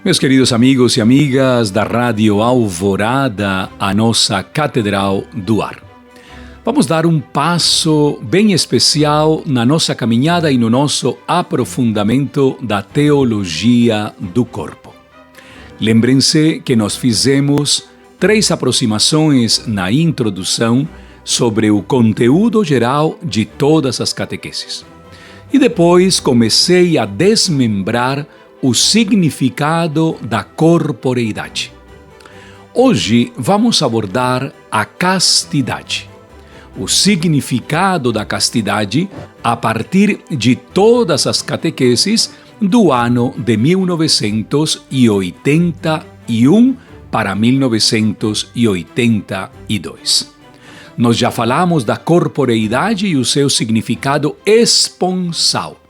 Meus queridos amigos e amigas da Rádio Alvorada, a nossa Catedral do Ar. Vamos dar um passo bem especial na nossa caminhada e no nosso aprofundamento da teologia do corpo. Lembrem-se que nós fizemos 3 aproximações na introdução sobre o conteúdo geral de todas as catequeses. E depois comecei a desmembrar o significado da corporeidade. Hoje vamos abordar a castidade, o significado da castidade a partir de todas as catequeses do ano de 1981 para 1982. Nós já falamos da corporeidade e o seu significado esponsal.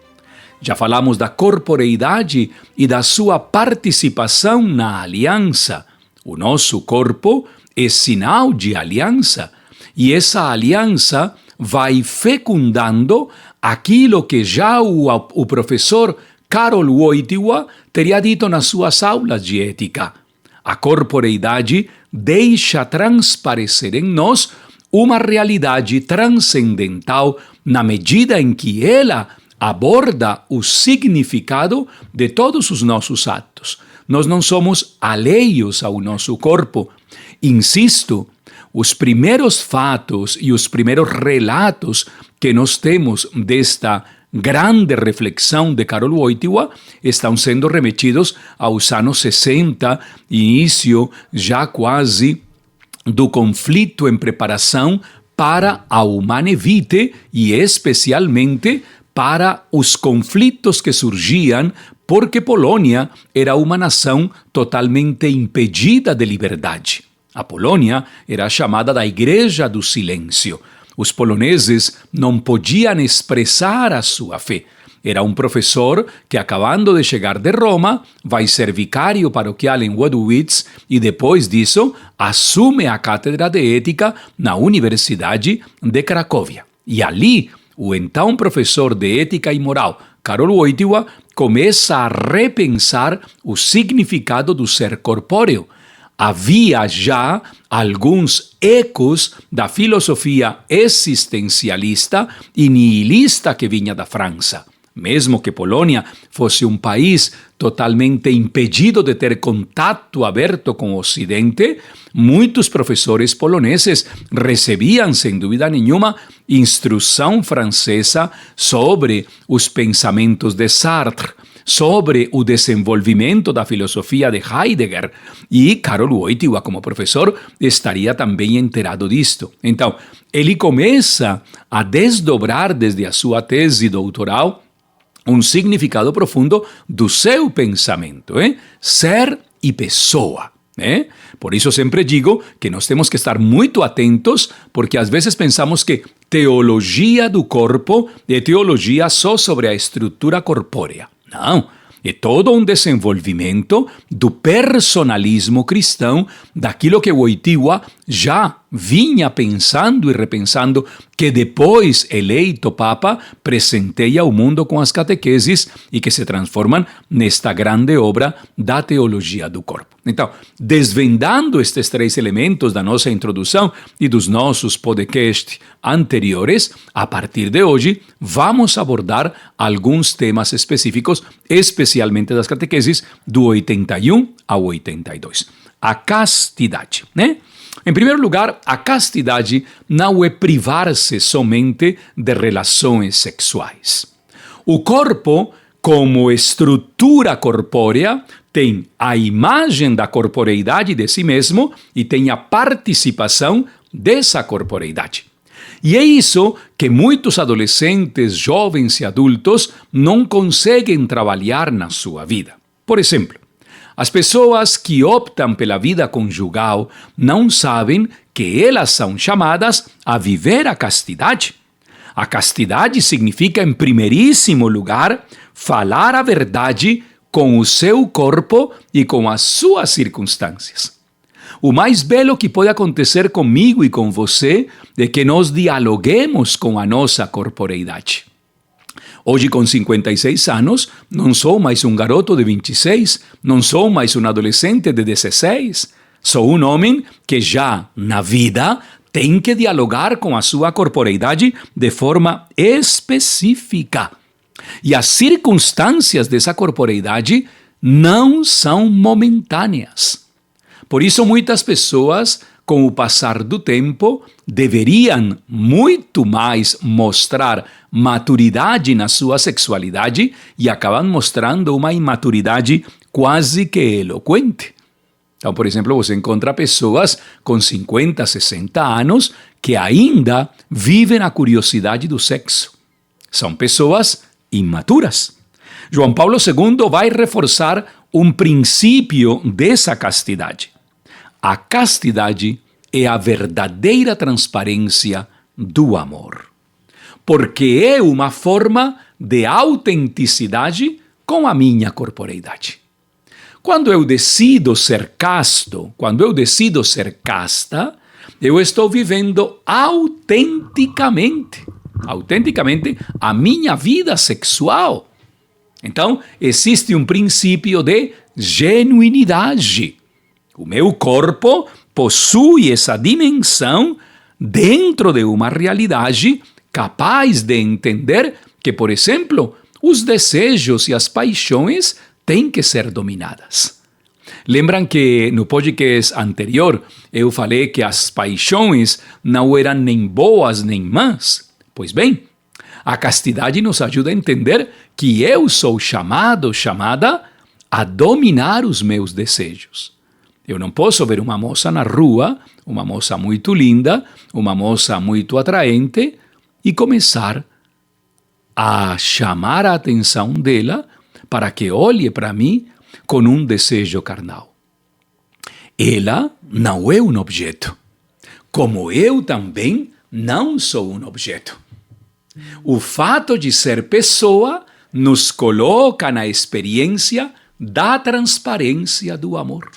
Já falamos da corporeidade e da sua participação na aliança. O nosso corpo é sinal de aliança, e essa aliança vai fecundando aquilo que já o professor Karol Wojtyła teria dito nas suas aulas de ética. A corporeidade deixa transparecer em nós uma realidade transcendental na medida em que ela aborda o significado de todos os nossos atos. Nós não somos alheios ao nosso corpo. Insisto, os primeiros fatos e os primeiros relatos que nós temos desta grande reflexão de Karol Wojtyła estão sendo remetidos aos anos 60, início já quase do conflito em preparação para a Humane Vitae e especialmente para os conflitos que surgiam porque Polônia era uma nação totalmente impedida de liberdade. A Polônia era chamada da Igreja do Silêncio. Os poloneses não podiam expressar a sua fé. Era um professor que, acabando de chegar de Roma, vai ser vicário paroquial em Wadowicz e, depois disso, assume a cátedra de ética na Universidade de Cracóvia. E ali, o então professor de ética e moral, Karol Wojtyła, começa a repensar o significado do ser corpóreo. Havia já alguns ecos da filosofia existencialista e nihilista que vinha da França. Mesmo que Polônia fosse um país totalmente impedido de ter contato aberto com o Ocidente, muitos professores poloneses recebiam, sem dúvida nenhuma, instrução francesa sobre os pensamentos de Sartre, sobre o desenvolvimento da filosofia de Heidegger, e Karol Wojtyła, como professor, estaria também inteirado disto. Então, ele começa a desdobrar desde a sua tese doutoral um significado profundo do seu pensamento, ser e pessoa. Por isso sempre digo que nós temos que estar muito atentos, porque às vezes pensamos que teologia do corpo é teologia só sobre a estrutura corpórea. Não, é todo um desenvolvimento do personalismo cristão, daquilo que Wojtyła já vinha pensando e repensando, que depois, eleito Papa, presenteia ao mundo com as catequeses e que se transformam nesta grande obra da teologia do corpo. Então, desvendando estes 3 elementos da nossa introdução e dos nossos podcasts anteriores, a partir de hoje, vamos abordar alguns temas específicos, especialmente das catequeses do 81 ao 82. A castidade, Em primeiro lugar, a castidade não é privar-se somente de relações sexuais. O corpo, como estrutura corpórea, tem a imagem da corporeidade de si mesmo e tem a participação dessa corporeidade. E é isso que muitos adolescentes, jovens e adultos não conseguem trabalhar na sua vida. Por exemplo, as pessoas que optam pela vida conjugal não sabem que elas são chamadas a viver a castidade. A castidade significa, em primeiríssimo lugar, falar a verdade com o seu corpo e com as suas circunstâncias. O mais belo que pode acontecer comigo e com você é que nós dialoguemos com a nossa corporeidade. Hoje, com 56 anos, não sou mais um garoto de 26, não sou mais um adolescente de 16. Sou um homem que já, na vida, tem que dialogar com a sua corporeidade de forma específica. E as circunstâncias dessa corporeidade não são momentâneas. Por isso, muitas pessoas, com o passar do tempo, deveriam muito mais mostrar maturidade na sua sexualidade e acabam mostrando uma imaturidade quase que eloquente. Então, por exemplo, você encontra pessoas com 50, 60 anos que ainda vivem a curiosidade do sexo. São pessoas imaturas. João Paulo II vai reforçar um princípio dessa castidade. A castidade é a verdadeira transparência do amor, porque é uma forma de autenticidade com a minha corporeidade. Quando eu decido ser casto, quando eu decido ser casta, eu estou vivendo autenticamente a minha vida sexual. Então, existe um princípio de genuinidade. O meu corpo possui essa dimensão dentro de uma realidade capaz de entender que, por exemplo, os desejos e as paixões têm que ser dominadas. Lembram que no podcast anterior eu falei que as paixões não eram nem boas nem más? Pois bem, a castidade nos ajuda a entender que eu sou chamada a dominar os meus desejos. Eu não posso ver uma moça na rua, uma moça muito linda, uma moça muito atraente, e começar a chamar a atenção dela para que olhe para mim com um desejo carnal. Ela não é um objeto, como eu também não sou um objeto. O fato de ser pessoa nos coloca na experiência da transparência do amor.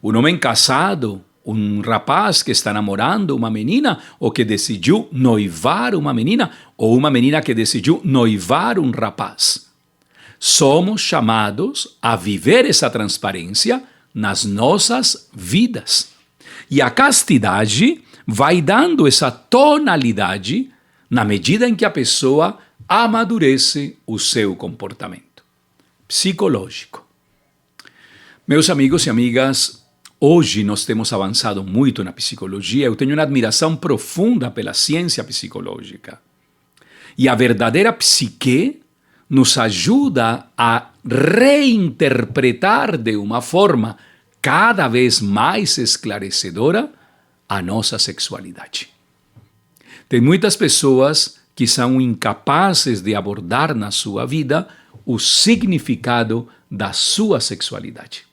Um homem casado, um rapaz que está namorando uma menina ou que decidiu noivar uma menina, ou uma menina que decidiu noivar um rapaz. Somos chamados a viver essa transparência nas nossas vidas. E a castidade vai dando essa tonalidade na medida em que a pessoa amadurece o seu comportamento psicológico. Meus amigos e amigas, hoje nós temos avançado muito na psicologia. Eu tenho uma admiração profunda pela ciência psicológica. E a verdadeira psique nos ajuda a reinterpretar de uma forma cada vez mais esclarecedora a nossa sexualidade. Tem muitas pessoas que são incapazes de abordar na sua vida o significado da sua sexualidade.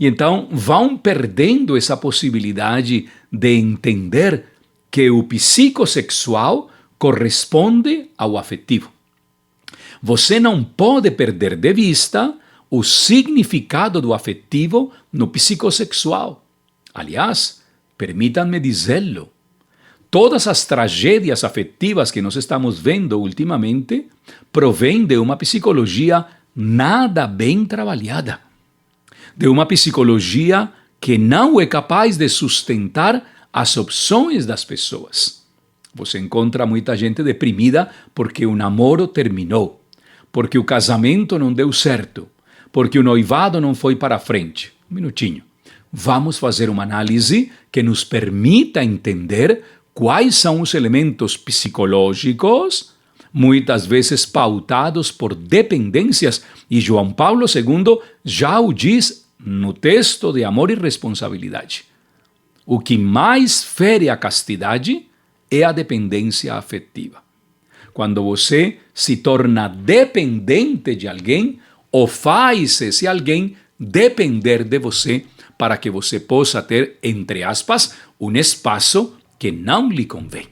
E então vão perdendo essa possibilidade de entender que o psicossexual corresponde ao afetivo. Você não pode perder de vista o significado do afetivo no psicossexual. Aliás, permítanme dizê-lo, todas as tragédias afetivas que nós estamos vendo ultimamente provêm de uma psicologia nada bem trabalhada, de uma psicologia que não é capaz de sustentar as opções das pessoas. Você encontra muita gente deprimida porque o namoro terminou, porque o casamento não deu certo, porque o noivado não foi para frente. Um minutinho. Vamos fazer uma análise que nos permita entender quais são os elementos psicológicos, muitas vezes pautados por dependências, e João Paulo II já o diz no texto de Amor e Responsabilidade. O que mais fere a castidade é a dependência afetiva. Quando você se torna dependente de alguém, ou faz esse alguém depender de você para que você possa ter, entre aspas, um espaço que não lhe convém.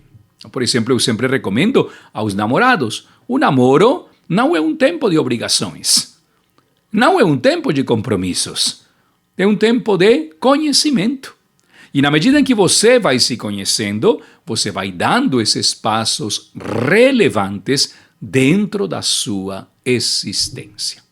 Por exemplo, eu sempre recomendo aos namorados, o namoro não é um tempo de obrigações, não é um tempo de compromissos, é um tempo de conhecimento. E na medida em que você vai se conhecendo, você vai dando esses passos relevantes dentro da sua existência.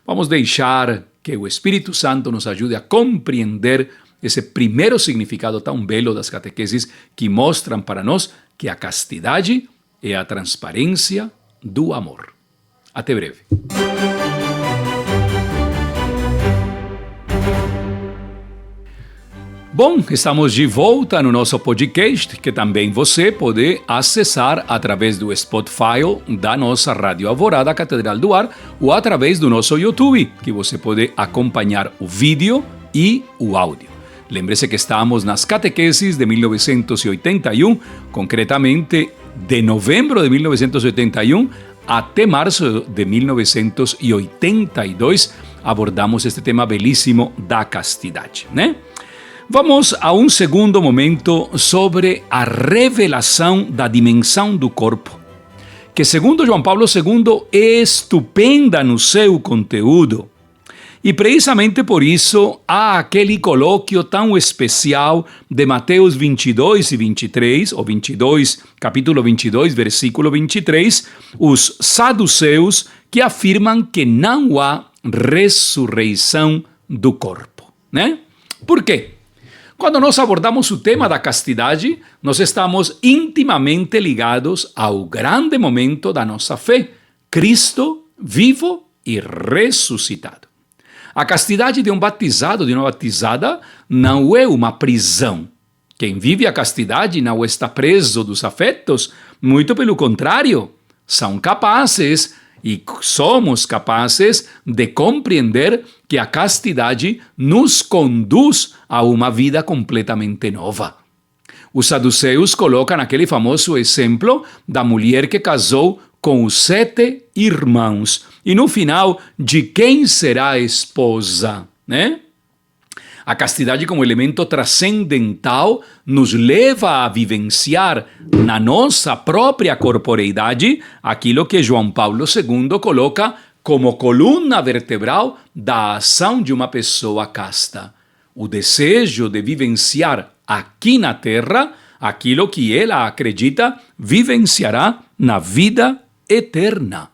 Vamos deixar que o Espírito Santo nos ajude a compreender esse primeiro significado tão belo das catequeses que mostram para nós que a castidade é a transparência do amor. Até breve. Bom, estamos de volta no nosso podcast, que também você pode acessar através do Spotify da nossa Rádio Alvorada Catedral do Ar ou através do nosso YouTube, que você pode acompanhar o vídeo e o áudio. Lembre-se que estamos nas catequeses de 1981, concretamente de novembro de 1981 até março de 1982, abordamos este tema belíssimo da castidade, né? Vamos a um segundo momento sobre a revelação da dimensão do corpo, que segundo João Paulo II é estupenda no seu conteúdo. E precisamente por isso há aquele colóquio tão especial de Mateus 22 e 23, ou 22, capítulo 22, versículo 23, os saduceus que afirmam que não há ressurreição do corpo, né? Por quê? Quando nós abordamos o tema da castidade, nós estamos intimamente ligados ao grande momento da nossa fé, Cristo vivo e ressuscitado. A castidade de um batizado, de uma batizada, não é uma prisão. Quem vive a castidade não está preso dos afetos, muito pelo contrário, são capazes e somos capazes de compreender que a castidade nos conduz a uma vida completamente nova. Os saduceus colocam aquele famoso exemplo da mulher que casou com os 7 irmãos. E no final, de quem será a esposa, né? A castidade como elemento transcendental nos leva a vivenciar na nossa própria corporeidade aquilo que João Paulo II coloca como coluna vertebral da ação de uma pessoa casta. O desejo de vivenciar aqui na terra aquilo que ela acredita vivenciará na vida eterna.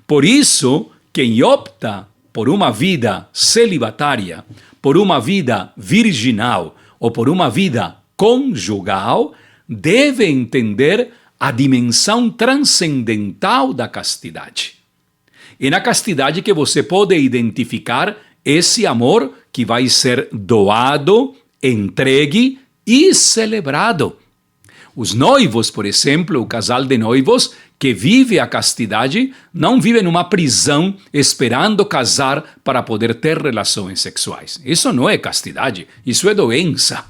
Por isso, quem opta por uma vida celibatária, por uma vida virginal ou por uma vida conjugal, deve entender a dimensão transcendental da castidade. É na castidade que você pode identificar esse amor que vai ser doado, entregue e celebrado. Os noivos, por exemplo, o casal de noivos que vive a castidade, não vive numa prisão esperando casar para poder ter relações sexuais. Isso não é castidade, isso é doença.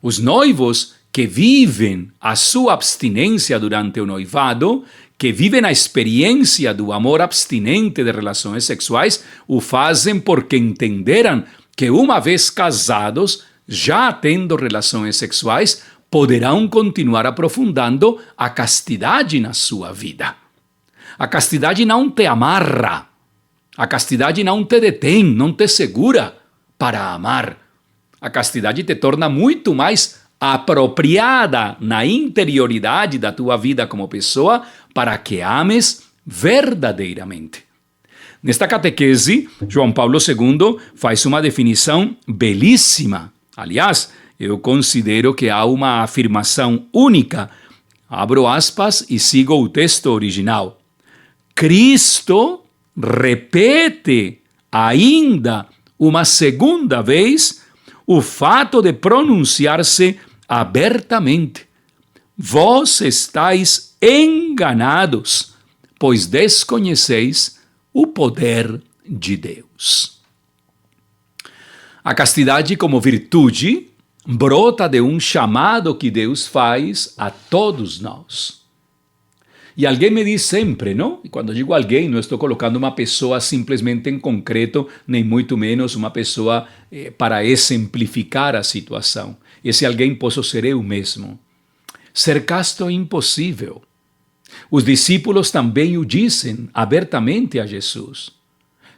Os noivos que vivem a sua abstinência durante o noivado, que vivem a experiência do amor abstinente de relações sexuais, o fazem porque entenderam que uma vez casados, já tendo relações sexuais, poderão continuar aprofundando a castidade na sua vida. A castidade não te amarra. A castidade não te detém, não te segura para amar. A castidade te torna muito mais apropriada na interioridade da tua vida como pessoa para que ames verdadeiramente. Nesta catequese, João Paulo II faz uma definição belíssima. Aliás, eu considero que há uma afirmação única. Abro aspas e sigo o texto original. Cristo repete ainda uma segunda vez o fato de pronunciar-se abertamente. Vós estáis enganados, pois desconheceis o poder de Deus. A castidade como virtude brota de um chamado que Deus faz a todos nós. E alguém me diz sempre, não? E quando digo alguém, não estou colocando uma pessoa simplesmente em concreto, nem muito menos uma pessoa para exemplificar a situação. Esse alguém posso ser eu mesmo. Ser casto é impossível. Os discípulos também o dizem abertamente a Jesus.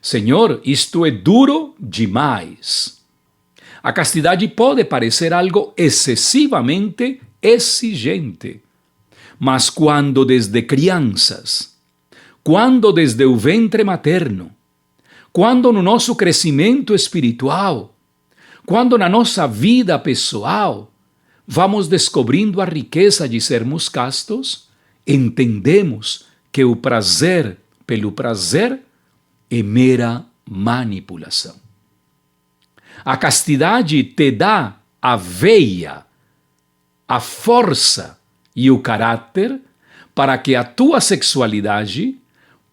Senhor, isto é duro demais. A castidade pode parecer algo excessivamente exigente, Mas quando desde crianças, quando desde o ventre materno, quando no nosso crescimento espiritual, quando na nossa vida pessoal, vamos descobrindo a riqueza de sermos castos, entendemos que o prazer pelo prazer é mera manipulação. A castidade te dá a veia, a força e o caráter para que a tua sexualidade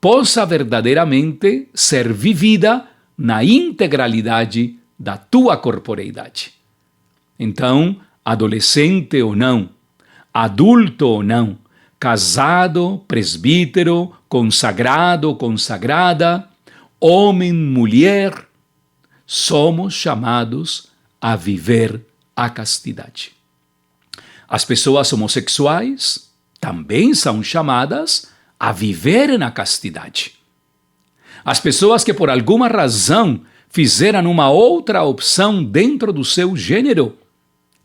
possa verdadeiramente ser vivida na integralidade da tua corporeidade. Então, adolescente ou não, adulto ou não, casado, presbítero, consagrado, consagrada, homem, mulher, somos chamados a viver a castidade. As pessoas homossexuais também são chamadas a viver na castidade. As pessoas que por alguma razão fizeram uma outra opção dentro do seu gênero,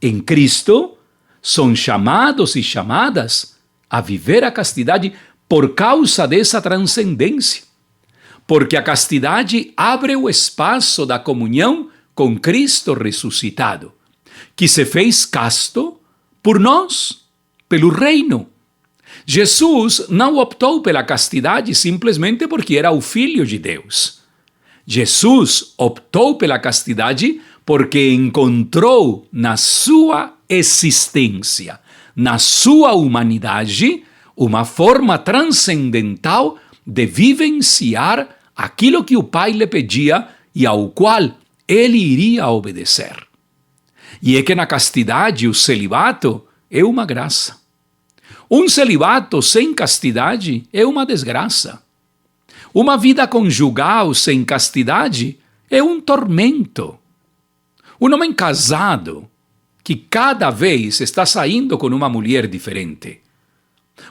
em Cristo, são chamados e chamadas a viver a castidade por causa dessa transcendência. Porque a castidade abre o espaço da comunhão com Cristo ressuscitado, que se fez casto por nós, pelo reino. Jesus não optou pela castidade simplesmente porque era o Filho de Deus. Jesus optou pela castidade porque encontrou na sua existência, na sua humanidade, uma forma transcendental de vivenciar aquilo que o Pai lhe pedia e ao qual ele iria obedecer. E é que na castidade o celibato é uma graça. Um celibato sem castidade é uma desgraça. Uma vida conjugal sem castidade é um tormento. Um homem casado que cada vez está saindo com uma mulher diferente.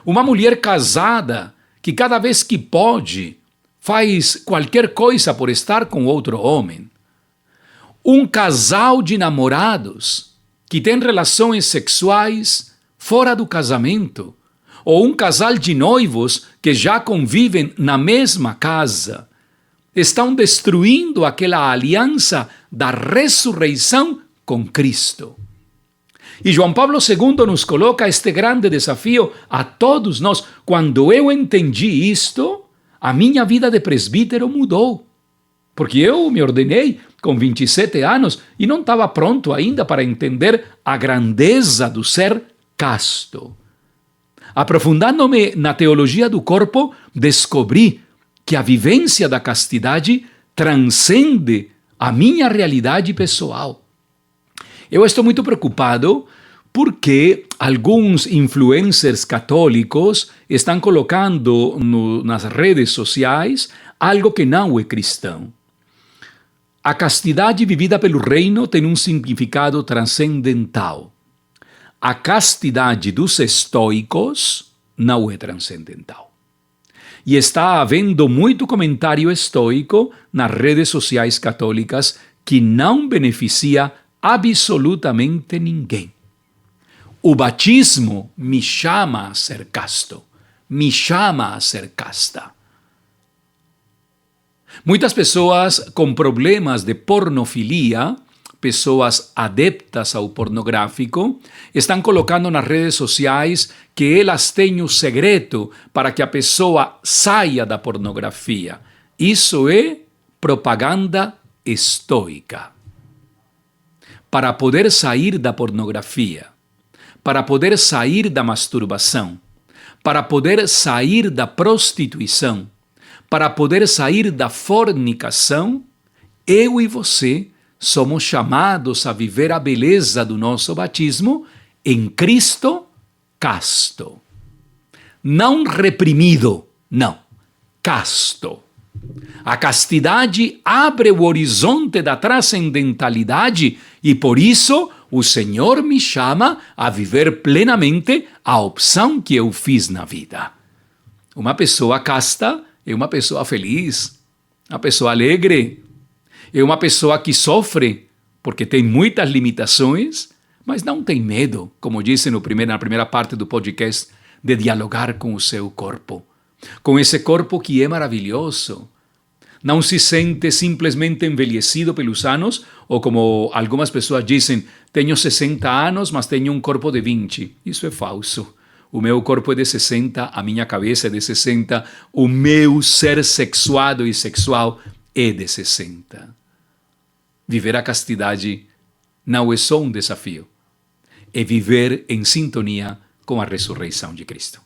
Uma mulher casada que cada vez que pode faz qualquer coisa por estar com outro homem. Um casal de namorados que tem relações sexuais fora do casamento. Ou um casal de noivos que já convivem na mesma casa. Estão destruindo aquela aliança da ressurreição com Cristo. E João Paulo II nos coloca este grande desafio a todos nós. Quando eu entendi isto, a minha vida de presbítero mudou. Porque eu me ordenei com 27 anos e não estava pronto ainda para entender a grandeza do ser casto. Aprofundando-me na teologia do corpo, descobri que a vivência da castidade transcende a minha realidade pessoal. Eu estou muito preocupado porque alguns influencers católicos estão colocando nas redes sociais algo que não é cristão. A castidade vivida pelo reino tem um significado transcendental. A castidade dos estoicos não é transcendental. E está havendo muito comentário estoico nas redes sociais católicas que não beneficia absolutamente ninguém. O batismo me chama a ser casto, me chama a ser casta. Muitas pessoas com problemas de pornofilia, pessoas adeptas ao pornográfico, estão colocando nas redes sociais que elas têm o segredo para que a pessoa saia da pornografia. Isso é propaganda estoica. Para poder sair da pornografia, para poder sair da masturbação, para poder sair da prostituição, para poder sair da fornicação, eu e você somos chamados a viver a beleza do nosso batismo em Cristo casto. Não reprimido, não, casto. A castidade abre o horizonte da transcendentalidade e por isso o Senhor me chama a viver plenamente a opção que eu fiz na vida. Uma pessoa casta é uma pessoa feliz, uma pessoa alegre, é uma pessoa que sofre porque tem muitas limitações, mas não tem medo, como disse na primeira parte do podcast, de dialogar com o seu corpo. Com esse corpo que é maravilhoso. Não se sente simplesmente envelhecido pelos anos, ou como algumas pessoas dizem, tenho 60 anos, mas tenho um corpo de 20. Isso é falso. O meu corpo é de 60, a minha cabeça é de 60, o meu ser sexuado e sexual é de 60. Viver a castidade não é só um desafio, é viver em sintonia com a ressurreição de Cristo.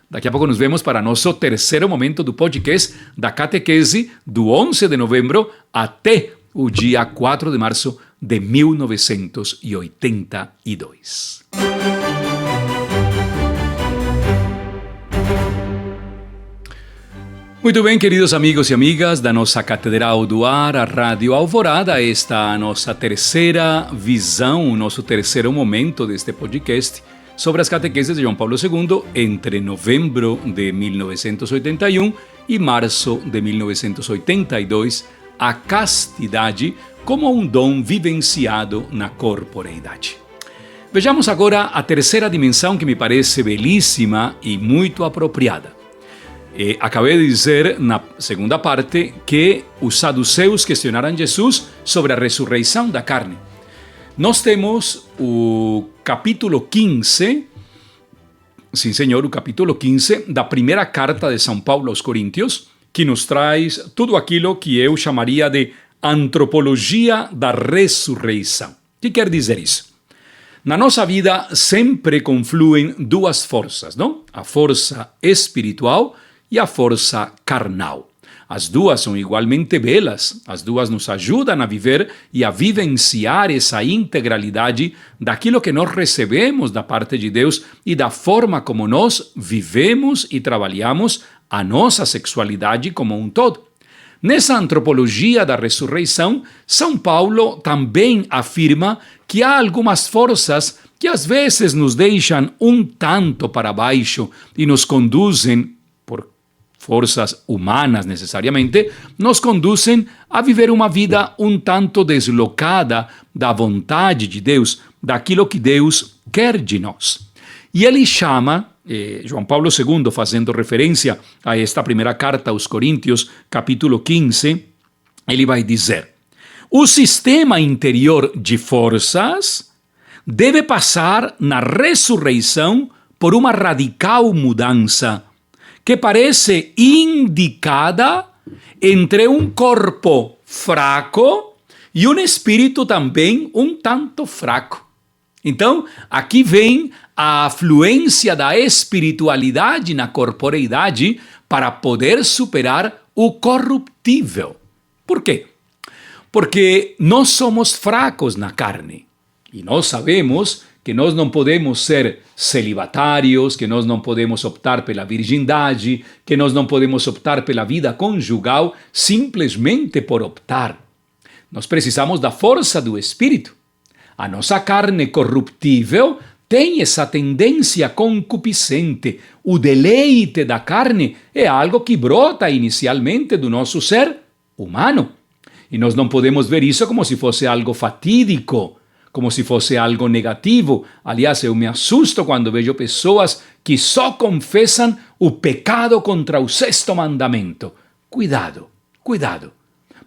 Daqui a pouco nos vemos para nosso terceiro momento do podcast da catequese do 11 de novembro até o dia 4 de março de 1982. Muito bem, queridos amigos e amigas da nossa Catedral do Ar, a Rádio Alvorada, esta é a nossa terceira visão, o nosso terceiro momento deste podcast sobre as catequeses de João Paulo II entre novembro de 1981 e março de 1982, a castidade como um dom vivenciado na corporeidade. Vejamos agora a terceira dimensão que me parece belíssima e muito apropriada. Acabei de dizer na segunda parte que os saduceus questionaram Jesus sobre a ressurreição da carne. Nós temos o capítulo 15, sim senhor, o capítulo 15 da primeira carta de São Paulo aos Coríntios, que nos traz tudo aquilo que eu chamaria de antropologia da ressurreição. O que quer dizer isso? Na nossa vida sempre confluem duas forças, não? A força espiritual e a força carnal. As duas são igualmente belas, as duas nos ajudam a viver e a vivenciar essa integralidade daquilo que nós recebemos da parte de Deus e da forma como nós vivemos e trabalhamos a nossa sexualidade como um todo. Nessa antropologia da ressurreição, São Paulo também afirma que há algumas forças que às vezes nos deixam um tanto para baixo e nos conduzem, por forças humanas necessariamente, nos conduzem a viver uma vida um tanto deslocada da vontade de Deus, daquilo que Deus quer de nós. E ele chama, João Paulo II, fazendo referência a esta primeira carta aos Coríntios, capítulo 15, ele vai dizer: o sistema interior de forças deve passar na ressurreição por uma radical mudança que parece indicada entre um corpo fraco e um espírito também um tanto fraco. Então, aqui vem a afluência da espiritualidade na corporeidade para poder superar o corruptível. Por quê? Porque nós somos fracos na carne e nós sabemos que nós não podemos ser celibatários, que nós não podemos optar pela virgindade, que nós não podemos optar pela vida conjugal simplesmente por optar. Nós precisamos da força do Espírito. A nossa carne corruptível tem essa tendência concupiscente. O deleite da carne é algo que brota inicialmente do nosso ser humano. E nós não podemos ver isso como se fosse algo fatídico, como se fosse algo negativo. Aliás, eu me assusto quando vejo pessoas que só confessam o pecado contra o sexto mandamento. Cuidado, cuidado.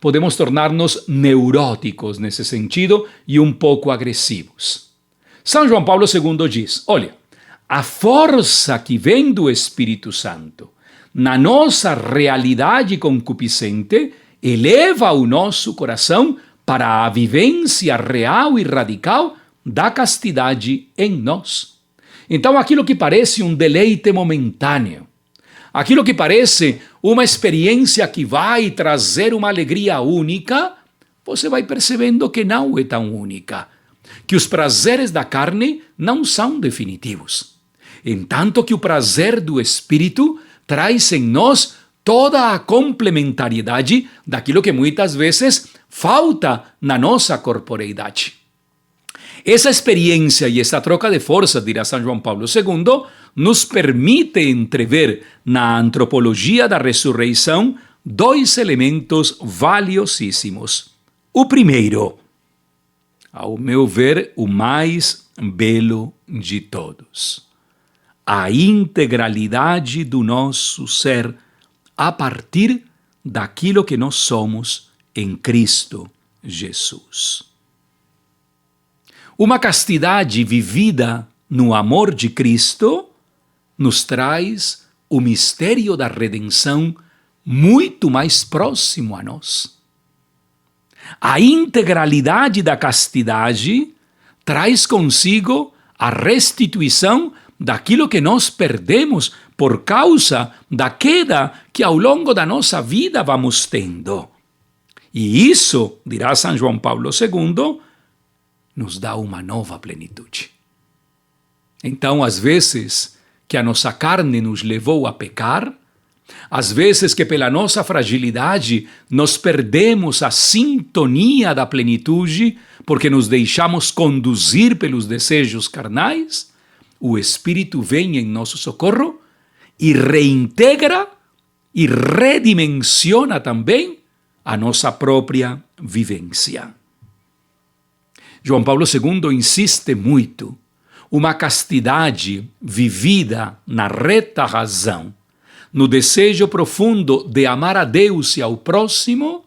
Podemos tornar-nos neuróticos nesse sentido e um pouco agressivos. São João Paulo II diz, olha, a força que vem do Espírito Santo na nossa realidade concupiscente eleva o nosso coração para a vivência real e radical da castidade em nós. Então, aquilo que parece um deleite momentâneo, aquilo que parece uma experiência que vai trazer uma alegria única, você vai percebendo que não é tão única, que os prazeres da carne não são definitivos. Entanto que o prazer do Espírito traz em nós toda a complementariedade daquilo que muitas vezes falta na nossa corporeidade. Essa experiência e essa troca de forças, dirá São João Paulo II, nos permite entrever na antropologia da ressurreição dois elementos valiosíssimos. O primeiro, ao meu ver, o mais belo de todos: a integralidade do nosso ser a partir daquilo que nós somos em Cristo Jesus. Uma castidade vivida no amor de Cristo nos traz o mistério da redenção muito mais próximo a nós. A integralidade da castidade traz consigo a restituição daquilo que nós perdemos por causa da queda que ao longo da nossa vida vamos tendo. E isso, dirá São João Paulo II, nos dá uma nova plenitude. Então, às vezes que a nossa carne nos levou a pecar, às vezes que pela nossa fragilidade nós perdemos a sintonia da plenitude porque nos deixamos conduzir pelos desejos carnais, o Espírito vem em nosso socorro e reintegra e redimensiona também a nossa própria vivência. João Paulo II insiste muito. Uma castidade vivida na reta razão, no desejo profundo de amar a Deus e ao próximo,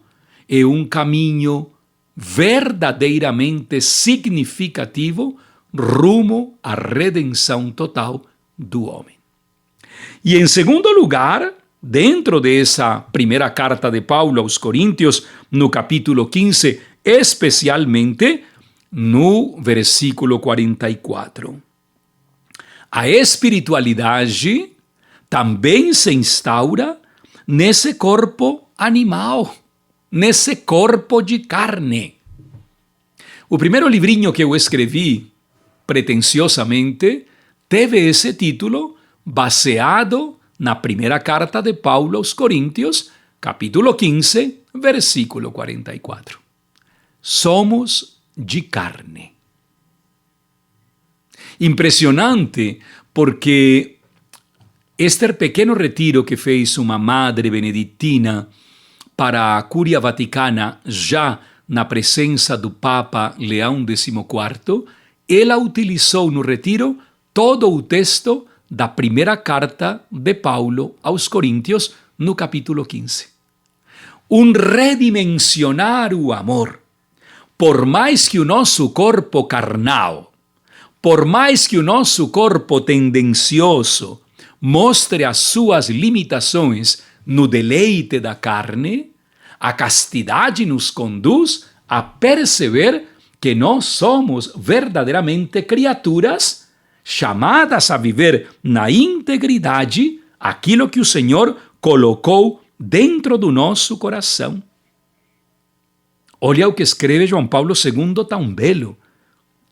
é um caminho verdadeiramente significativo rumo à redenção total do homem. E em segundo lugar, dentro dessa primeira carta de Paulo aos Coríntios, no capítulo 15, especialmente no versículo 44. A espiritualidade também se instaura nesse corpo animal, nesse corpo de carne. O primeiro livrinho que eu escrevi, pretensiosamente, teve esse título baseado na primeira carta de Paulo aos Coríntios, capítulo 15, versículo 44. Somos de carne. Impressionante, porque este pequeno retiro que fez uma madre beneditina para a Cúria Vaticana, já na presença do Papa Leão XIV, ela utilizou no retiro todo o texto da primeira carta de Paulo aos Coríntios, no capítulo 15. Redimensionar o amor. Por mais que o nosso corpo carnal, por mais que o nosso corpo tendencioso mostre as suas limitações no deleite da carne, a castidade nos conduz a perceber que nós somos verdadeiramente criaturas chamadas a viver na integridade aquilo que o Senhor colocou dentro do nosso coração. Olha o que escreve João Paulo II tão belo.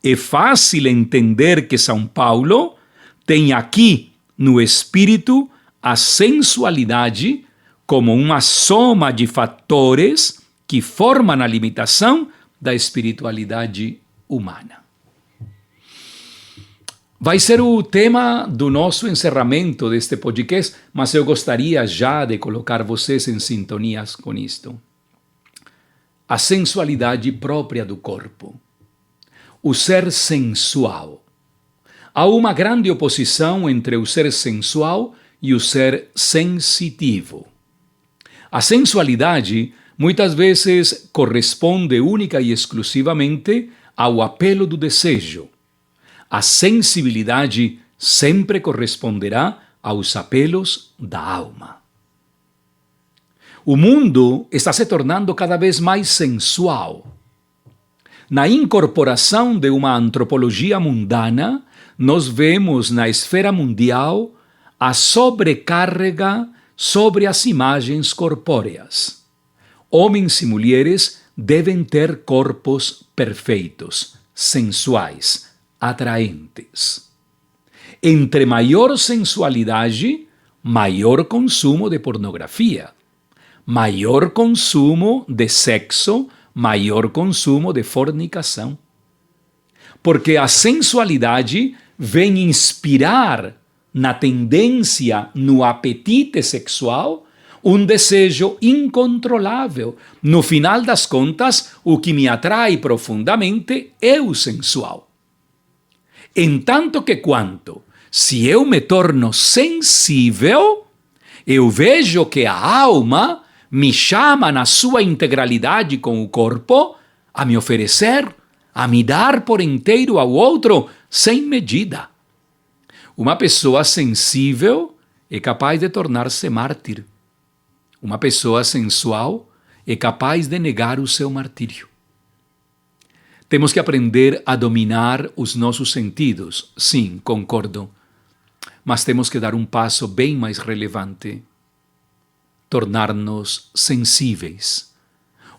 É fácil entender que São Paulo tem aqui no espírito a sensualidade como uma soma de fatores que formam a limitação da espiritualidade humana. Vai ser o tema do nosso encerramento deste podcast, mas eu gostaria já de colocar vocês em sintonias com isto. A sensualidade própria do corpo, o ser sensual. Há uma grande oposição entre o ser sensual e o ser sensitivo. A sensualidade muitas vezes corresponde única e exclusivamente ao apelo do desejo. A sensibilidade sempre corresponderá aos apelos da alma. O mundo está se tornando cada vez mais sensual. Na incorporação de uma antropologia mundana, nós vemos na esfera mundial a sobrecarga sobre as imagens corpóreas. Homens e mulheres devem ter corpos perfeitos, sensuais, atraentes. Entre maior sensualidade, maior consumo de pornografia. Maior consumo de sexo, maior consumo de fornicação. Porque a sensualidade vem inspirar na tendência, no apetite sexual, um desejo incontrolável. No final das contas, o que me atrai profundamente é o sensual. Em tanto que quanto Se eu me torno sensível, eu vejo que a alma me chama na sua integralidade com o corpo a me oferecer, a me dar por inteiro ao outro sem medida. Uma pessoa sensível é capaz de tornar-se mártir. Uma pessoa sensual é capaz de negar o seu martírio. Temos que aprender a dominar os nossos sentidos. Sim, concordo. Mas temos que dar um passo bem mais relevante. Tornar-nos sensíveis.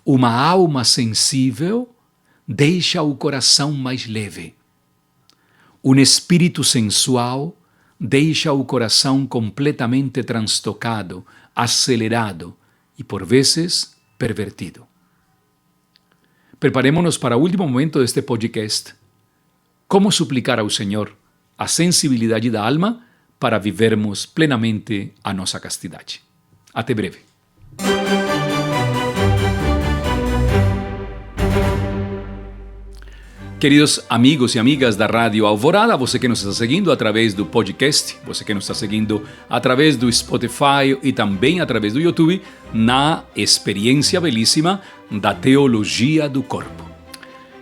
Uma alma sensível deixa o coração mais leve. Um espírito sensual deixa o coração completamente transtocado, acelerado e, por vezes, pervertido. Preparemos-nos para o último momento deste podcast. Como suplicar ao Senhor a sensibilidade da alma para vivermos plenamente a nossa castidade. Até breve. Queridos amigos e amigas da Rádio Alvorada, você que nos está seguindo através do podcast, você que nos está seguindo através do Spotify e também através do YouTube, na experiência belíssima da teologia do corpo.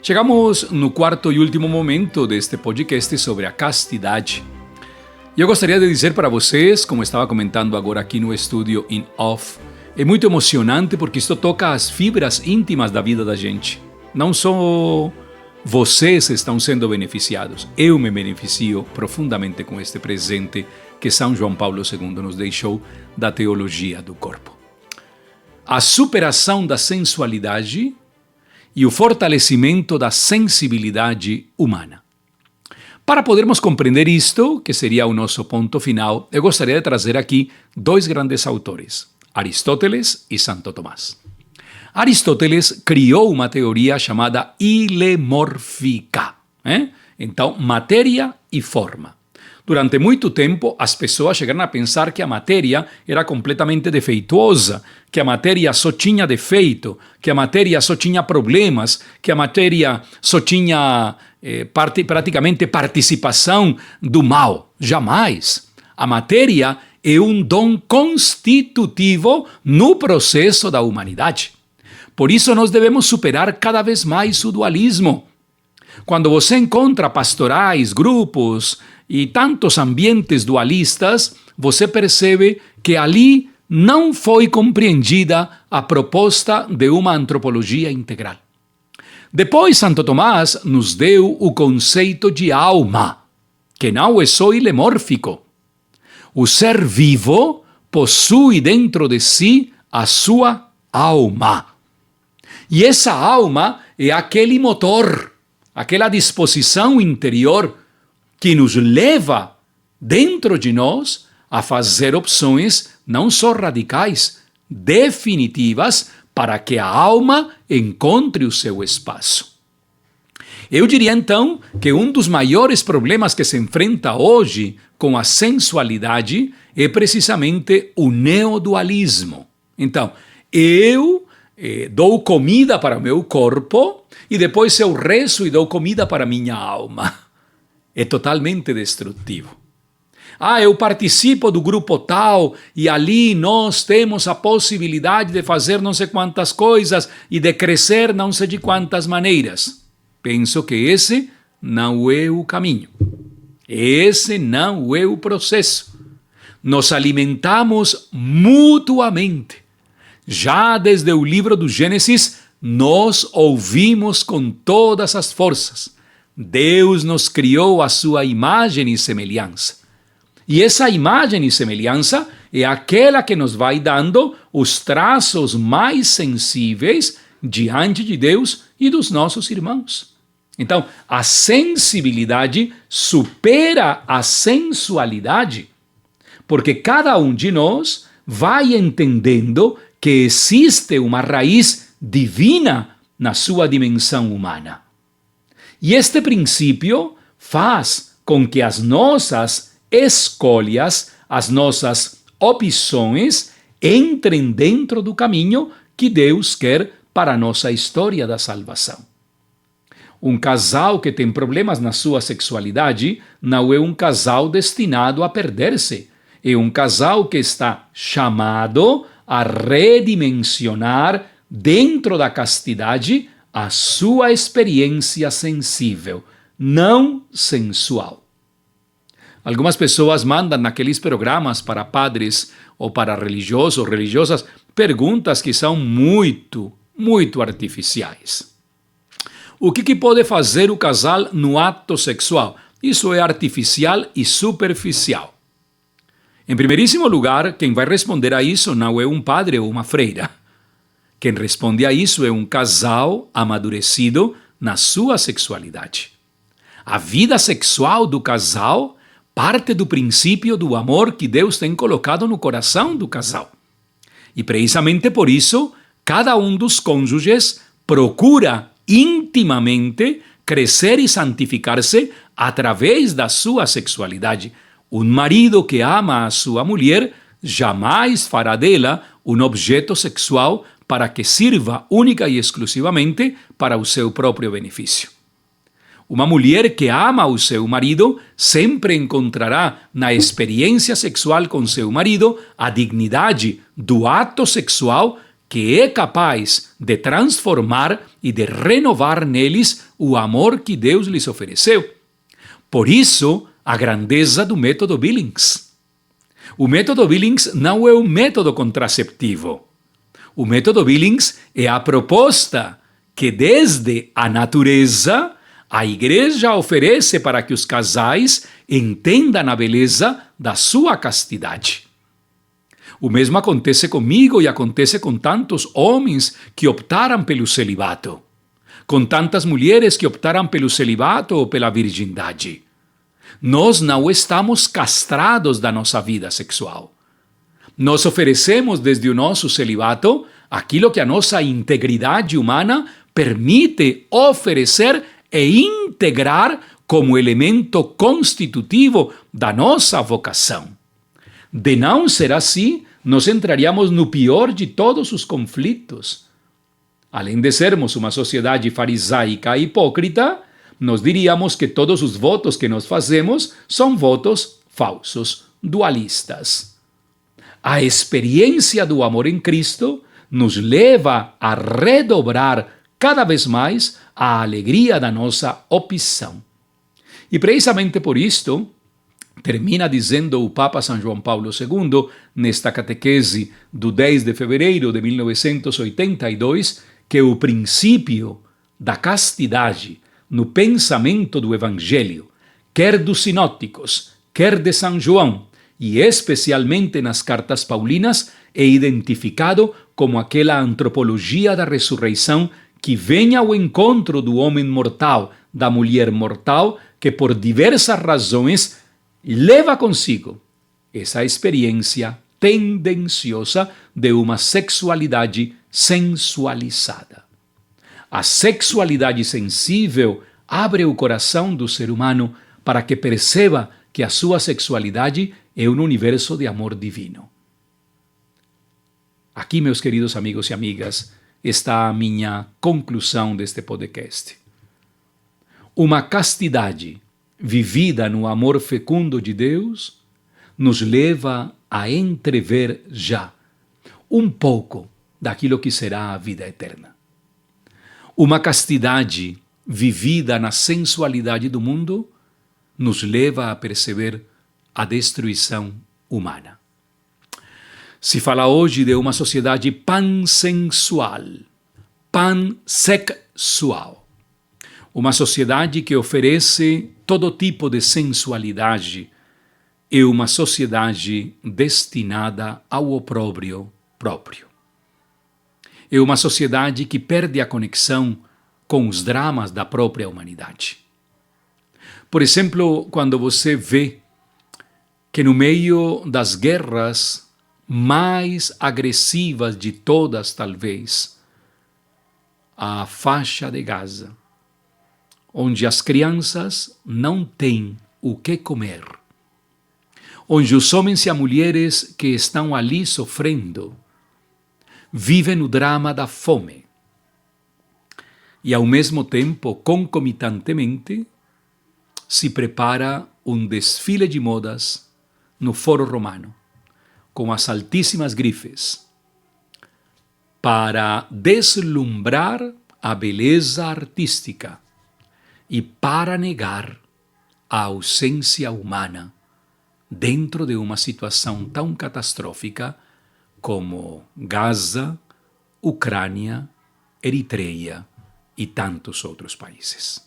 Chegamos no quarto e último momento deste podcast sobre a castidade. Eu gostaria de dizer para vocês, como estava comentando agora aqui no estúdio in off, é muito emocionante porque isto toca as fibras íntimas da vida da gente. Não só vocês estão sendo beneficiados. Eu me beneficio profundamente com este presente que São João Paulo II nos deixou da teologia do corpo. A superação da sensualidade e o fortalecimento da sensibilidade humana. Para podermos compreender isto, que seria o nosso ponto final, eu gostaria de trazer aqui dois grandes autores, Aristóteles e Santo Tomás. Aristóteles criou uma teoria chamada ilemórfica. Então, matéria e forma. Durante muito tempo, as pessoas chegaram a pensar que a matéria era completamente defeituosa, que a matéria só tinha defeito, que a matéria só tinha problemas, que a matéria só tinha praticamente participação do mal. Jamais. A matéria é um dom constitutivo no processo da humanidade. Por isso, nós devemos superar cada vez mais o dualismo. Quando você encontra pastorais, grupos e tantos ambientes dualistas, você percebe que ali não foi compreendida a proposta de uma antropologia integral. Depois, Santo Tomás nos deu o conceito de alma, que não é só ilemórfico. O ser vivo possui dentro de si a sua alma. E essa alma é aquele motor, aquela disposição interior que nos leva dentro de nós a fazer opções não só radicais, definitivas, para que a alma encontre o seu espaço. Eu diria então que um dos maiores problemas que se enfrenta hoje com a sensualidade é precisamente o neodualismo. Então, eu dou comida para o meu corpo e depois eu rezo e dou comida para a minha alma. É totalmente destrutivo. Eu participo do grupo tal e ali nós temos a possibilidade de fazer não sei quantas coisas e de crescer não sei de quantas maneiras. Penso que esse não é o caminho. Esse não é o processo. Nos alimentamos mutuamente. Já desde o livro do Gênesis, nós ouvimos com todas as forças. Deus nos criou a sua imagem e semelhança. E essa imagem e semelhança é aquela que nos vai dando os traços mais sensíveis diante de Deus e dos nossos irmãos. Então, a sensibilidade supera a sensualidade, porque cada um de nós vai entendendo que existe uma raiz divina na sua dimensão humana. E este princípio faz com que as nossas escolhas, as nossas opções, entrem dentro do caminho que Deus quer para a nossa história da salvação. Um casal que tem problemas na sua sexualidade não é um casal destinado a perder-se. É um casal que está chamado a redimensionar dentro da castidade a sua experiência sensível, não sensual. Algumas pessoas mandam naqueles programas para padres ou para religiosos ou religiosas perguntas que são muito artificiais. O que pode fazer o casal no ato sexual? Isso é artificial e superficial. Em primeiríssimo lugar, quem vai responder a isso não é um padre ou uma freira. Quem responde a isso é um casal amadurecido na sua sexualidade. A vida sexual do casal parte do princípio do amor que Deus tem colocado no coração do casal. E precisamente por isso, cada um dos cônjuges procura intimamente crescer e santificar-se através da sua sexualidade. Um marido que ama a sua mulher jamais fará dela um objeto sexual para que sirva única e exclusivamente para o seu próprio benefício. Uma mulher que ama o seu marido sempre encontrará na experiência sexual com seu marido a dignidade do ato sexual que é capaz de transformar e de renovar neles o amor que Deus lhes ofereceu. Por isso, a grandeza do método Billings. O método Billings não é um método contraceptivo. O método Billings é a proposta que desde a natureza a igreja oferece para que os casais entendam a beleza da sua castidade. O mesmo acontece comigo e acontece com tantos homens que optaram pelo celibato, com tantas mulheres que optaram pelo celibato ou pela virgindade. Nós não estamos castrados da nossa vida sexual. Nós oferecemos desde o nosso celibato aquilo que a nossa integridade humana permite oferecer e integrar como elemento constitutivo da nossa vocação. De não ser assim, nós entraríamos no pior de todos os conflitos. Além de sermos uma sociedade farisaica e hipócrita, nós diríamos que todos os votos que nós fazemos são votos falsos, dualistas. A experiência do amor em Cristo nos leva a redobrar cada vez mais a alegria da nossa opção. E precisamente por isto, termina dizendo o Papa São João Paulo II, nesta catequese do 10 de fevereiro de 1982, que o princípio da castidade no pensamento do Evangelho, quer dos sinóticos, quer de São João, e especialmente nas cartas paulinas, é identificado como aquela antropologia da ressurreição que vem ao encontro do homem mortal, da mulher mortal, que por diversas razões leva consigo essa experiência tendenciosa de uma sexualidade sensualizada. A sexualidade sensível abre o coração do ser humano para que perceba que a sua sexualidade é um universo de amor divino. Aqui, meus queridos amigos e amigas, está a minha conclusão deste podcast. Uma castidade vivida no amor fecundo de Deus nos leva a entrever já um pouco daquilo que será a vida eterna. Uma castidade vivida na sensualidade do mundo nos leva a perceber a destruição humana. Se fala hoje de uma sociedade pansensual, pansexual. Uma sociedade que oferece todo tipo de sensualidade é uma sociedade destinada ao opróbrio próprio. É uma sociedade que perde a conexão com os dramas da própria humanidade. Por exemplo, quando você vê que no meio das guerras mais agressivas de todas, talvez, a faixa de Gaza, onde as crianças não têm o que comer, onde os homens e as mulheres que estão ali sofrendo vivem o drama da fome. e, ao mesmo tempo, concomitantemente, se prepara um desfile de modas no Foro Romano, com as altíssimas grifes, para deslumbrar a beleza artística e para negar a ausência humana dentro de uma situação tão catastrófica como Gaza, Ucrânia, Eritreia e tantos outros países.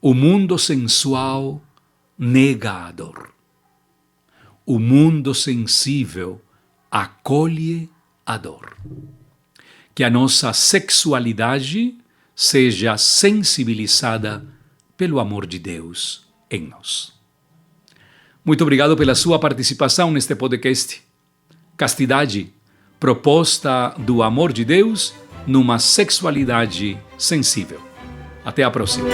O mundo sensual nega a dor. O mundo sensível acolhe a dor. Que a nossa sexualidade seja sensibilizada pelo amor de Deus em nós. Muito obrigado pela sua participação neste podcast. Castidade, proposta do amor de Deus numa sexualidade sensível. Até a próxima.